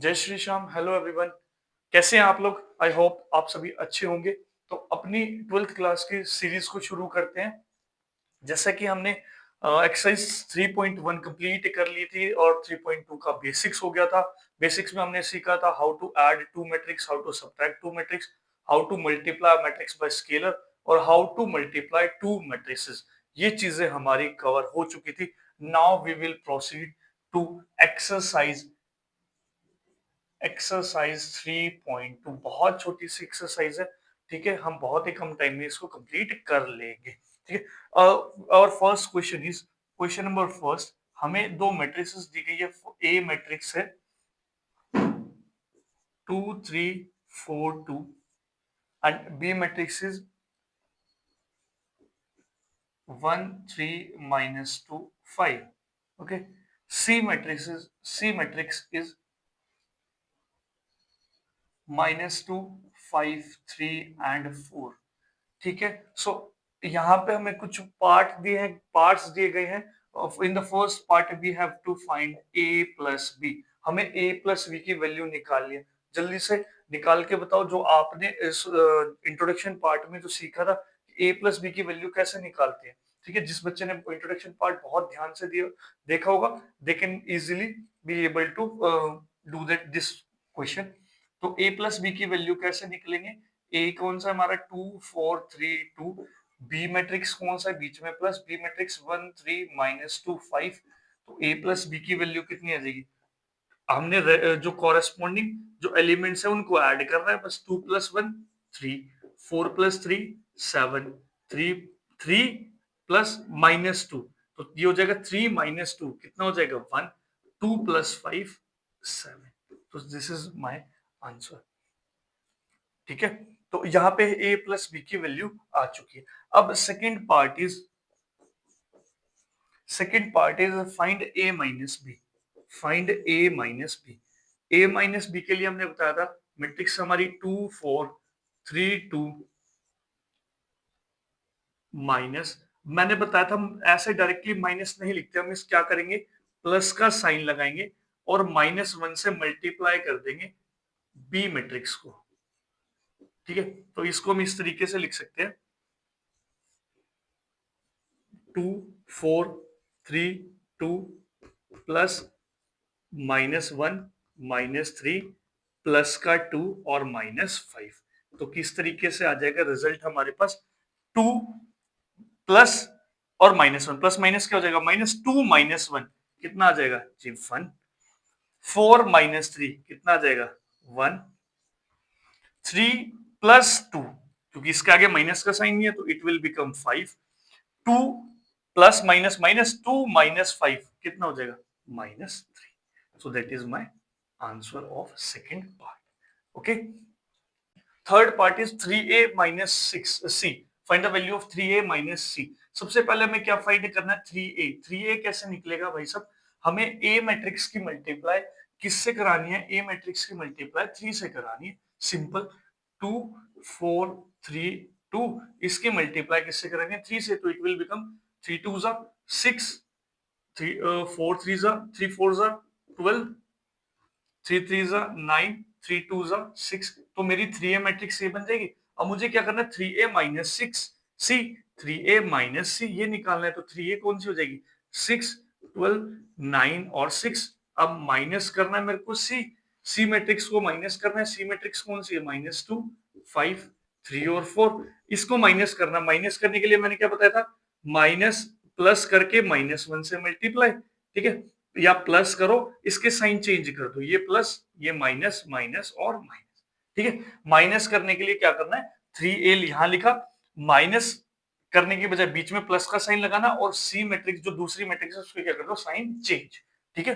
जय Shri Shyam. Hello everyone, कैसे हैं आप लोग? आई होप आप सभी अच्छे होंगे। तो अपनी ट्वेल्थ क्लास की सीरीज को शुरू करते हैं। जैसा कि हमने एक्सरसाइज 3.1 कंप्लीट कर ली थी और 3.2 का बेसिक्स हो गया था। बेसिक्स में हमने सीखा था how to add two matrix, how to subtract two matrix, how to multiply matrix by scalar और how to multiply two matrices. ये चीजें हमारी कवर हो चुकी थी। Now we will proceed to exercise exercise 3.2। बहुत छोटी सी एक्सरसाइज है, ठीक है। हम बहुत ही कम टाइम में इसको कंप्लीट कर लेंगे, ठीक है। और first question is question number first. हमें दो मैट्रिसेस दी गई है। ए मैट्रिक्स है 2 3 4 2 and B matrix is 1 3 -2 5। Okay. C matrix is -2 5 3 and 4। ठीक है। सो यहाँ पे हमें कुछ पार्ट्स दिए गए हैं। In the first part we have to find a plus B. हमें a प्लस बी की वैल्यू निकालनी है। जल्दी से निकाल के बताओ जो आपने इस इंट्रोडक्शन पार्ट में जो सीखा था, a प्लस बी की वैल्यू कैसे निकालते हैं। ठीक है, जिस बच्चे ने इंट्रोडक्शन पार्ट बहुत ध्यान से दिया देखा होगा, they can easily be able to do that this question. तो a प्लस बी की वैल्यू कैसे निकलेंगे? ए कौन सा हमारा 2 4 3 2। बी मैट्रिक्स कौन सा है बीच में प्लस, बी मैट्रिक्स 1 3 -2 5। तो ए प्लस बी की वैल्यू कितनी आ जाएगी? हमने जो कॉरेस्पॉन्डिंग जो एलिमेंट्स है उनको ऐड करना है बस। 2 + 1 3, 4 + 3 7, 3 3 प्लस -2। तो ये हो जाएगा 3 -2 कितना हो जाएगा 1। 2 + 5 7। तो दिस इज माय आंसर। ठीक है। तो यहाँ पे a प्लस बी की वैल्यू आ चुकी है। अब second part is find a minus B. Find a minus B. a minus B के लिए हमने बताया था मैट्रिक्स हमारी 2 4 3 2 माइनस। मैंने बताया था हम ऐसे डायरेक्टली माइनस नहीं लिखते, हम इस क्या करेंगे, प्लस का साइन लगाएंगे और -1 से मल्टीप्लाई कर देंगे बी मैट्रिक्स को। ठीक है, तो इसको हम इस तरीके से लिख सकते हैं 2 4 3 2 प्लस -1 -3 प्लस का 2 और -5। तो किस तरीके से आ जाएगा रिजल्ट हमारे पास? 2 प्लस और -1 प्लस माइनस क्या हो जाएगा? -2 -1 कितना आ जाएगा जी? 1। 4 -3 कितना आ जाएगा? 1। 3 + 2 क्योंकि इसके आगे माइनस का साइन नहीं है तो it will become 5। 2 plus minus -2 -5 कितना हो जाएगा? -3। So that is my answer of second part. Okay. Third part is 3a minus 6c। Find the value of 3a minus c। सबसे पहले हमें क्या फाइंड करना है? 3a। 3a कैसे निकलेगा भाई साहब? हमें a मैट्रिक्स की मल्टीप्लाई किससे करानी है? a मैट्रिक्स की मल्टीप्लाई 3 से करानी है। सिंपल। 2 4 3 2 इसकी मल्टीप्लाई किससे करानी है? 3 से। तो इट विल बिकम 3 2 6, 3 4 3 3 4 12, 3 3 9, 3 2 6। तो मेरी 3a मैट्रिक्स ये बन जाएगी। अब मुझे क्या करना है? 3a माइनस 6 सी। 3a माइनस सी ये निकालना है। तो 3a कौन सी हो जाएगी? 6 12 9 और 6। अब माइनस करना है मेरे को सी मैट्रिक्स को माइनस करना है। सी मैट्रिक्स कौन सी है? -2 5 3 और 4। इसको माइनस करना। माइनस करने के लिए मैंने क्या बताया था? माइनस प्लस करके -1 से मल्टीप्लाई। ठीक है, या प्लस करो, इसके साइन चेंज कर दो, ये प्लस ये माइनस माइनस और माइनस। ठीक है, माइनस करने के लिए क्या करना है? 3a यहां लिखा, माइनस करने की बजाय बीच में प्लस का साइन लगाना और सी मैट्रिक्स जो दूसरी मैट्रिक्स है उसको क्या कर दो? Sign change. ठीक है।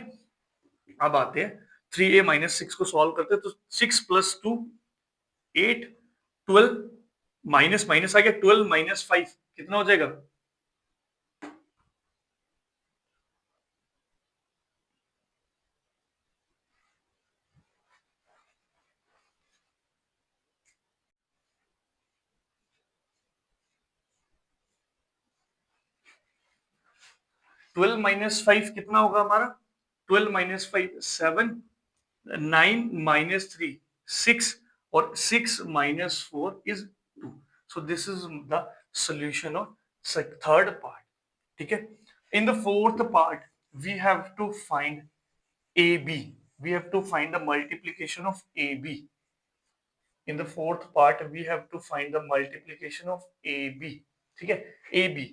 अब आते हैं 3a - 6 को सॉल्व करते हैं। तो 6 + 2 8, 12 माइनस माइनस आ गया, 12 - 5 कितना हो जाएगा? 12 - 5 कितना होगा हमारा? 12 - 5 7, 9 minus 3 6 और 6 minus 4 is 2. So this is the solution of third part. ठीक है. In the fourth part we have to find AB. We have to find the multiplication of AB. In the fourth part we have to find the multiplication of AB. ठीक है. AB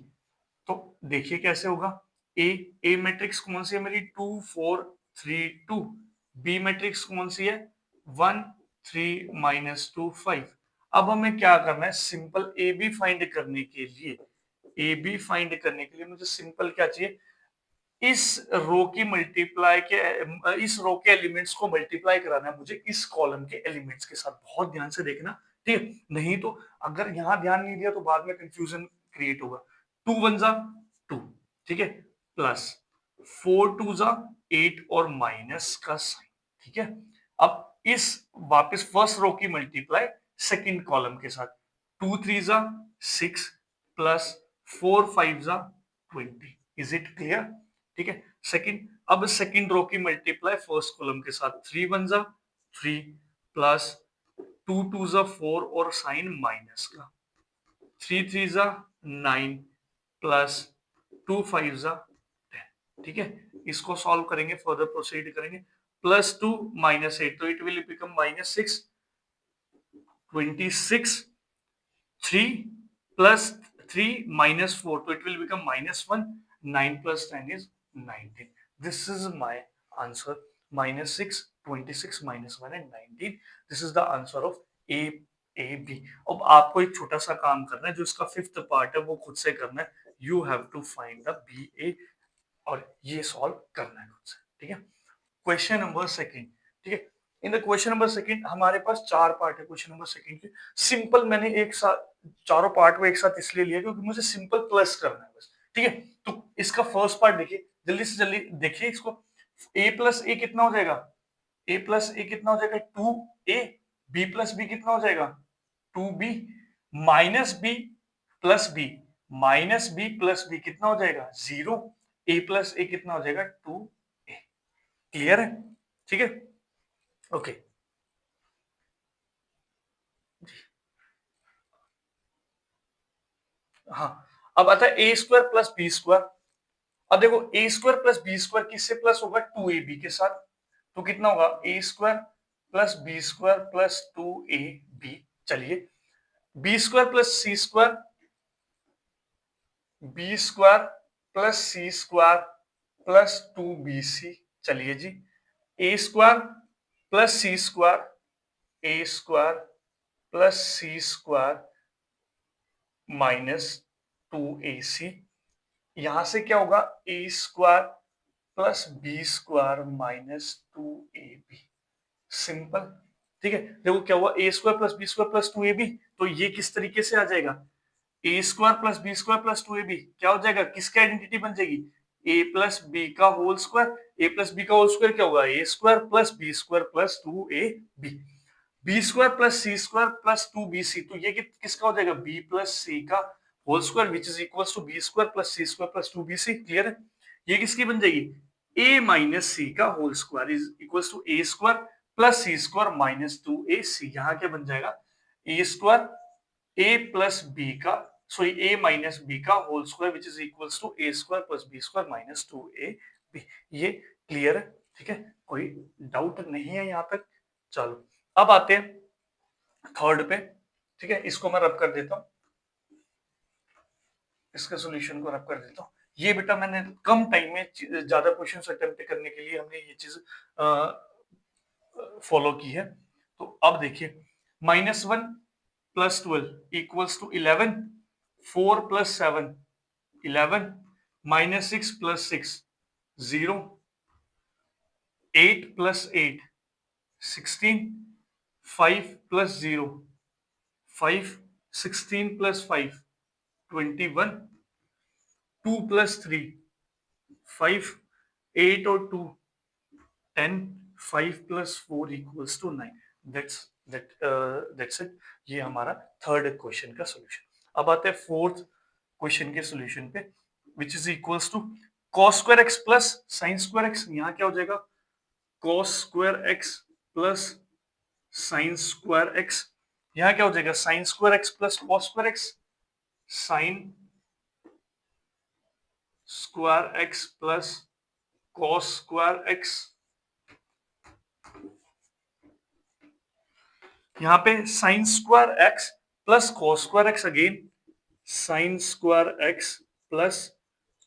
तो देखिए कैसे होगा. ए matrix कौन सी है मेरी 2 4 3 2. B matrix कौन सी है 1 3 माइनस 2 5. अब हमें क्या करना है सिंपल ए बी फाइंड करने के लिए. ए बी फाइंड करने के लिए मुझे सिंपल क्या चाहिए इस रो की मल्टीप्लाई के इस रो के एलिमेंट्स को मल्टीप्लाई कराना है मुझे इस कॉलम के एलिमेंट्स के साथ. बहुत ध्यान से देखना. ठीक है. नहीं तो अगर यहां ध्यान नहीं दिया तो बाद में कंफ्यूजन क्रिएट होगा. 2 1 जा 2. ठीक है. प्लस 4 2 जा 8 और माइनस का साइन. ठीक है. अब इस वापस फर्स्ट रो की मल्टीप्लाई सेकंड कॉलम के साथ 2 3 जा 6 प्लस 4 5 जा 20. Is it clear. ठीक है. सेकंड अब सेकंड रो की मल्टीप्लाई फर्स्ट कॉलम के साथ 3 1 जा 3 प्लस 2 2 जा 4 और साइन माइनस का 3 3 जा 9 प्लस 2 5 जा 10. ठीक है. इसको सॉल्व करेंगे फर्दर प्रोसीड करेंगे. प्लस 2 माइनस 8 तो it will become minus 6 26 3 plus 3 minus 4 so it will become minus 1. 9 plus 10 is 19. This is my answer. Minus 6 26 minus 1 and 19. This is the answer of A B. अब आपको एक छोटा सा काम करना है जो इसका फिफ्थ पार्ट है वो खुद से करना है. You have to find the B A और ये सॉल्व करना है खुद से. ठीक है. Question number second. ठीक है. In the question number second हमारे पास चार पार्ट है क्वेश्चन नंबर सेकंड के. सिंपल मैंने एक साथ चारों पार्ट को एक साथ इसलिए लिया क्योंकि मुझे सिंपल प्लस करना है बस. ठीक है. तो इसका फर्स्ट पार्ट देखिए जल्दी से जल्दी देखिए इसको. a प्लस ए कितना हो जाएगा a प्लस ए कितना हो जाएगा 2a. b प्लस बी कितना हो जाएगा 2b minus b plus b minus b plus b कितना हो जाएगा 0. a प्लस ए कितना हो जाएगा 2a. क्लियर है. ठीक है. ओके. हाँ. अब आता है A square plus B square. अब देखो A square plus B square किससे प्लस होगा 2ab के साथ. तो कितना होगा A square plus B square plus 2ab. चलिए B square plus C square B square plus C square plus 2bc. चलिए जी A square plus C square A square plus C square minus 2ac. यहां से क्या होगा A square plus B square minus 2ab. Simple. ठीक है. देखो क्या हुआ A square plus B square plus 2ab. तो ये किस तरीके से आ जाएगा A square plus B square plus 2ab क्या हो जाएगा किसकी आइडेंटिटी बन जाएगी a प्लस बी का whole square. A plus B का होल स्क्वायर क्या होगा A square plus B square plus 2ab. B square plus C square plus 2bc. तो ये किसका हो जाएगा बी प्लस सी का whole square which is equals to B square plus C square plus 2bc. Clear है. ये किसकी बन जाएगी a माइनस सी का whole square is equals to A square plus C square minus 2ac. यहाँ क्या बन जाएगा A square A plus B का सॉरी ए माइनस बी का whole square which is equals to A square plus B square minus 2ab. ये clear है. ठीक है. कोई डाउट नहीं है यहाँ तक. चलो अब आते हैं थर्ड पे. ठीक है. इसको मैं रब कर देता हूं. इसके सॉल्यूशन को रब कर देता हूं. ये बेटा मैंने कम टाइम में ज्यादा क्वेश्चन अटेम्प्ट करने के लिए हमने ये चीज फॉलो की है. तो अब देखिए -1 plus 12 equals to 11. 4 plus 7 11 -6 plus 6 0. 8 plus 8 16. 5 plus 0 5. 16 plus 5 21. 2 plus 3 5. 8 और 2 10. 5 plus 4 equals to 9. That's it. ये हमारा थर्ड क्वेश्चन का सॉल्यूशन. अब आते हैं फोर्थ क्वेश्चन के सॉल्यूशन पे which is equals to cos square X plus sine square X. यहाँ क्या हो जाएगा cos square x plus sine square x, यहाँ क्या हो जाएगा sine square x plus cos square x, sine square x plus cos square x, यहाँ पे sine square x plus cos square x again, sine square x plus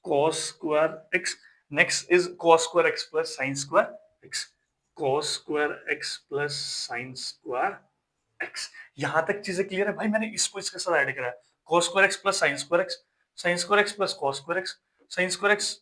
cos square x, next is cos square x plus sine square x, cos square x plus sine square x। यहां तक चीजें clear है भाई, मैंने इसको इसके साथ add करा है, cos square x plus sine square x, sine square x plus cos square x, sine square x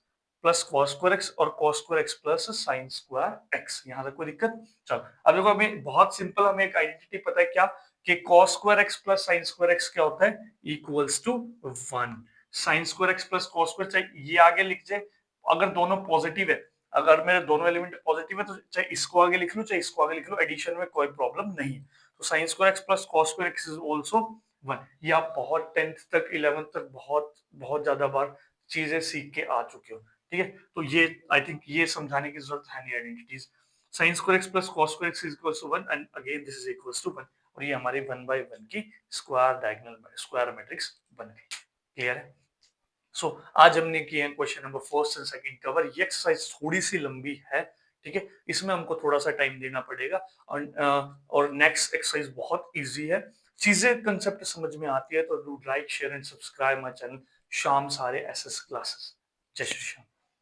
plus cos square x और cos square x plus sine square x। यहां तक कोई दिक्कत? चलो अब देखो, हमें बहुत सिंपल, हमें एक आइडेंटिटी पता है क्या, कि cos square x plus sine square x क्या होता है, equals to 1। Sine square x plus cos square, चाहे ये आगे लिख जाए, अगर दोनों पॉजिटिव है, अगर मेरे दोनों एलिमेंट पॉजिटिव है तो चाहे इसको आगे लिख लूं चाहे इसको आगे लिख लूं, एडिशन में कोई प्रॉब्लम नहीं है। तो sign square x plus cos square x is also 1। ये आप बहुत 10th तक 11th तक बहुत बहुत ज्यादा बार चीजें सीख के आ चुके हो, ठीक है। तो ये आई थिंक ये समझाने की जरूरत है नहीं identities. Sine square x plus cos square x is equals to 1 and again this is equals to 1, और ये हमारी 1 बाय 1 की स्क्वायर डायगोनल स्क्वायर मैट्रिक्स बन गई। क्लियर है? सो आज हमने किए हैं question number first and second cover. ये एक्सरसाइज थोड़ी सी लंबी है, ठीक है, इसमें हमको थोड़ा सा टाइम देना पड़ेगा, और नेक्स्ट एक्सरसाइज बहुत इजी है, चीजें कंसेप्ट समझ में आती है, तो do like share and subscribe my channel Shyam सारे एसएस क्लासेस। जय श्री श्याम।